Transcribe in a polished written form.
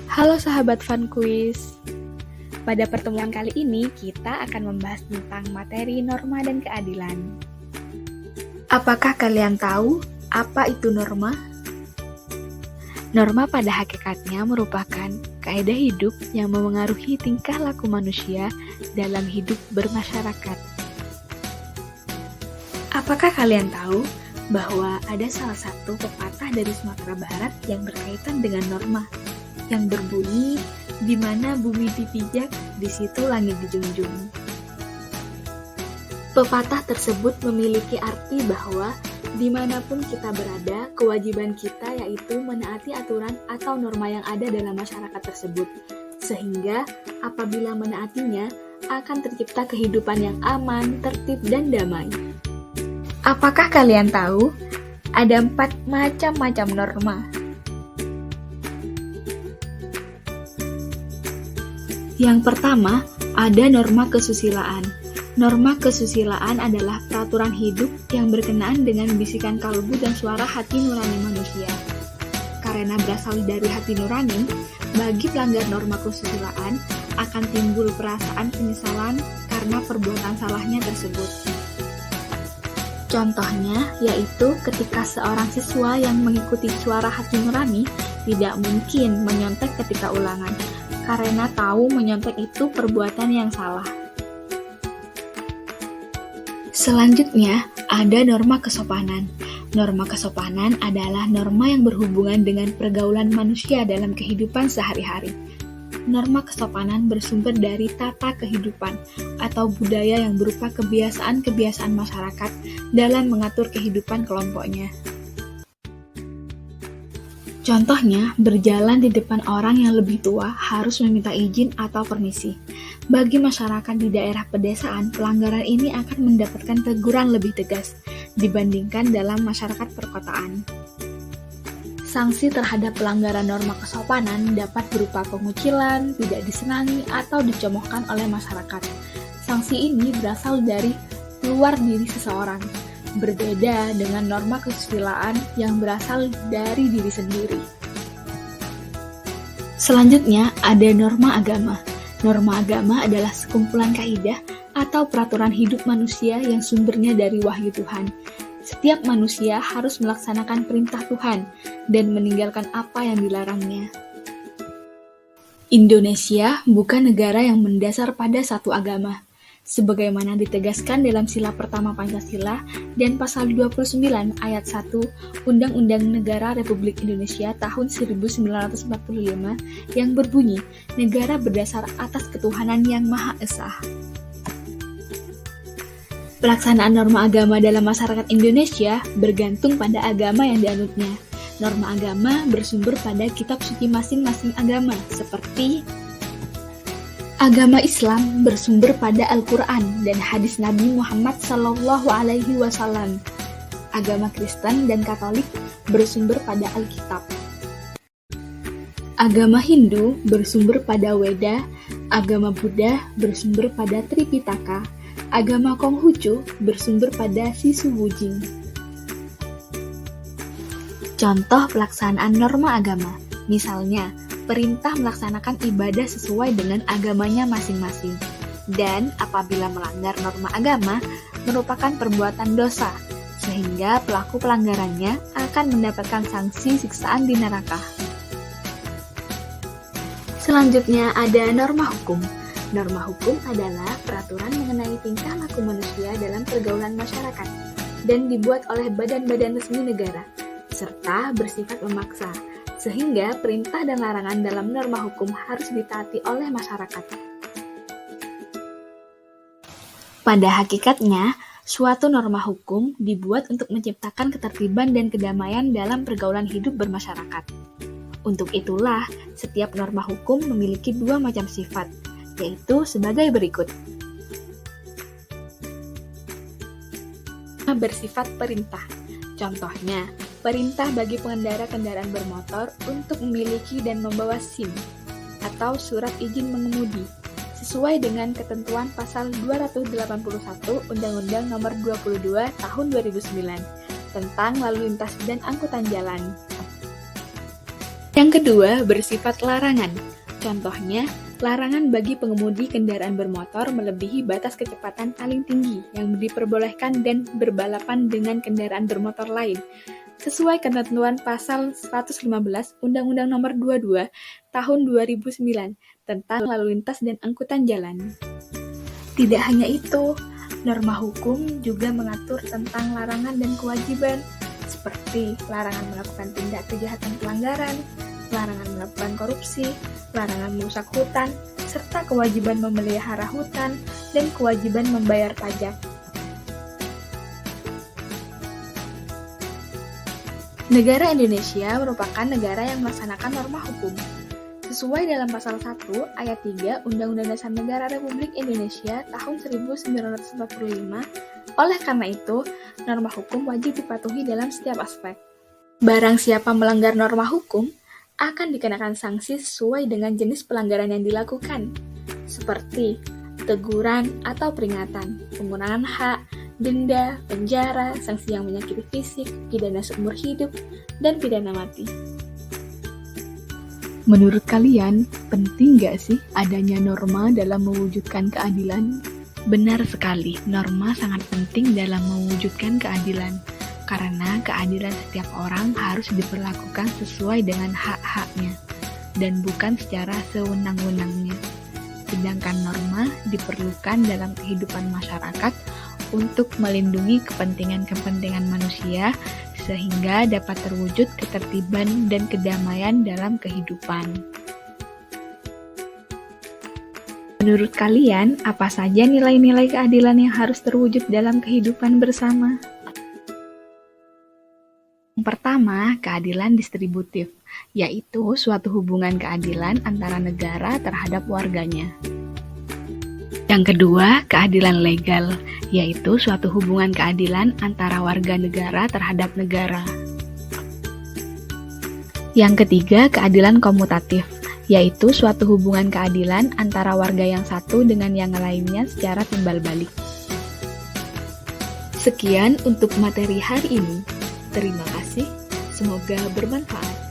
Halo sahabat Fun Quiz. Pada pertemuan kali ini kita akan membahas tentang materi norma dan keadilan. Apakah kalian tahu apa itu norma? Norma pada hakikatnya merupakan kaidah hidup yang memengaruhi tingkah laku manusia dalam hidup bermasyarakat. Apakah kalian tahu bahwa ada salah satu pepatah dari Sumatera Barat yang berkaitan dengan norma, yang berbunyi, di mana bumi dipijak, di situ langit dijunjung. Pepatah tersebut memiliki arti bahwa dimanapun kita berada, kewajiban kita yaitu menaati aturan atau norma yang ada dalam masyarakat tersebut, sehingga apabila menaatinya, akan tercipta kehidupan yang aman, tertib, dan damai. Apakah kalian tahu? Ada 4 macam norma. Yang pertama, ada norma kesusilaan. Norma kesusilaan adalah peraturan hidup yang berkenaan dengan bisikan kalbu dan suara hati nurani manusia. Karena berasal dari hati nurani, bagi pelanggar norma kesusilaan akan timbul perasaan penyesalan karena perbuatan salahnya tersebut. Contohnya, yaitu ketika seorang siswa yang mengikuti suara hati nurani tidak mungkin menyontek ketika ulangan, karena tahu menyontek itu perbuatan yang salah. Selanjutnya, ada norma kesopanan. Norma kesopanan adalah norma yang berhubungan dengan pergaulan manusia dalam kehidupan sehari-hari. Norma kesopanan bersumber dari tata kehidupan atau budaya yang berupa kebiasaan-kebiasaan masyarakat dalam mengatur kehidupan kelompoknya. Contohnya, berjalan di depan orang yang lebih tua harus meminta izin atau permisi. Bagi masyarakat di daerah pedesaan, pelanggaran ini akan mendapatkan teguran lebih tegas dibandingkan dalam masyarakat perkotaan. Sanksi terhadap pelanggaran norma kesopanan dapat berupa pengucilan, tidak disenangi, atau dicemoohkan oleh masyarakat. Sanksi ini berasal dari luar diri seseorang, berbeda dengan norma kesusilaan yang berasal dari diri sendiri. Selanjutnya, ada norma agama. Norma agama adalah sekumpulan kaidah atau peraturan hidup manusia yang sumbernya dari wahyu Tuhan. Setiap manusia harus melaksanakan perintah Tuhan dan meninggalkan apa yang dilarangnya. Indonesia bukan negara yang mendasar pada satu agama, sebagaimana ditegaskan dalam Sila Pertama Pancasila dan Pasal 29 Ayat 1 Undang-Undang Negara Republik Indonesia tahun 1945 yang berbunyi, negara berdasar atas ketuhanan yang Maha Esa. Pelaksanaan norma agama dalam masyarakat Indonesia bergantung pada agama yang dianutnya. Norma agama bersumber pada kitab suci masing-masing agama, seperti agama Islam bersumber pada Al-Quran dan hadis Nabi Muhammad SAW. Agama Kristen dan Katolik bersumber pada Alkitab. Agama Hindu bersumber pada Weda, agama Buddha bersumber pada Tripitaka, agama Konghucu bersumber pada Sisubujing. Contoh pelaksanaan norma agama, misalnya perintah melaksanakan ibadah sesuai dengan agamanya masing-masing, dan apabila melanggar norma agama merupakan perbuatan dosa, sehingga pelaku pelanggarannya akan mendapatkan sanksi siksaan di neraka. Selanjutnya ada norma hukum. Norma hukum adalah peraturan mengenai tingkah laku manusia dalam pergaulan masyarakat dan dibuat oleh badan-badan resmi negara, serta bersifat memaksa, sehingga perintah dan larangan dalam norma hukum harus ditaati oleh masyarakat. Pada hakikatnya, suatu norma hukum dibuat untuk menciptakan ketertiban dan kedamaian dalam pergaulan hidup bermasyarakat. Untuk itulah, setiap norma hukum memiliki 2 macam sifat, yaitu sebagai berikut. Bersifat perintah. Contohnya, perintah bagi pengendara kendaraan bermotor untuk memiliki dan membawa SIM atau surat izin mengemudi sesuai dengan ketentuan pasal 281 Undang-Undang Nomor 22 Tahun 2009 tentang lalu lintas dan angkutan jalan. Yang kedua, bersifat larangan. Contohnya, larangan bagi pengemudi kendaraan bermotor melebihi batas kecepatan paling tinggi yang diperbolehkan dan berbalapan dengan kendaraan bermotor lain, sesuai ketentuan pasal 115 Undang-Undang Nomor 22 Tahun 2009 tentang lalu lintas dan angkutan jalan. Tidak hanya itu, norma hukum juga mengatur tentang larangan dan kewajiban, seperti larangan melakukan tindak kejahatan pelanggaran, larangan melakukan korupsi, larangan merusak hutan, serta kewajiban memelihara hutan dan kewajiban membayar pajak. Negara Indonesia merupakan negara yang melaksanakan norma hukum. Sesuai dalam pasal 1 ayat 3 Undang-Undang Dasar Negara Republik Indonesia tahun 1945, oleh karena itu, norma hukum wajib dipatuhi dalam setiap aspek. Barang siapa melanggar norma hukum, akan dikenakan sanksi sesuai dengan jenis pelanggaran yang dilakukan, seperti teguran atau peringatan, pengurangan hak, denda, penjara, sanksi yang menyakiti fisik, pidana seumur hidup, dan pidana mati. Menurut kalian, penting nggak sih adanya norma dalam mewujudkan keadilan? Benar sekali, norma sangat penting dalam mewujudkan keadilan. Karena keadilan setiap orang harus diperlakukan sesuai dengan hak-haknya, dan bukan secara sewenang-wenangnya. Sedangkan norma diperlukan dalam kehidupan masyarakat untuk melindungi kepentingan-kepentingan manusia, sehingga dapat terwujud ketertiban dan kedamaian dalam kehidupan. Menurut kalian, apa saja nilai-nilai keadilan yang harus terwujud dalam kehidupan bersama? Yang pertama, keadilan distributif, yaitu suatu hubungan keadilan antara negara terhadap warganya. Yang kedua, keadilan legal, yaitu suatu hubungan keadilan antara warga negara terhadap negara. Yang ketiga, keadilan komutatif, yaitu suatu hubungan keadilan antara warga yang satu dengan yang lainnya secara timbal balik. Sekian untuk materi hari ini. Terima kasih, semoga bermanfaat.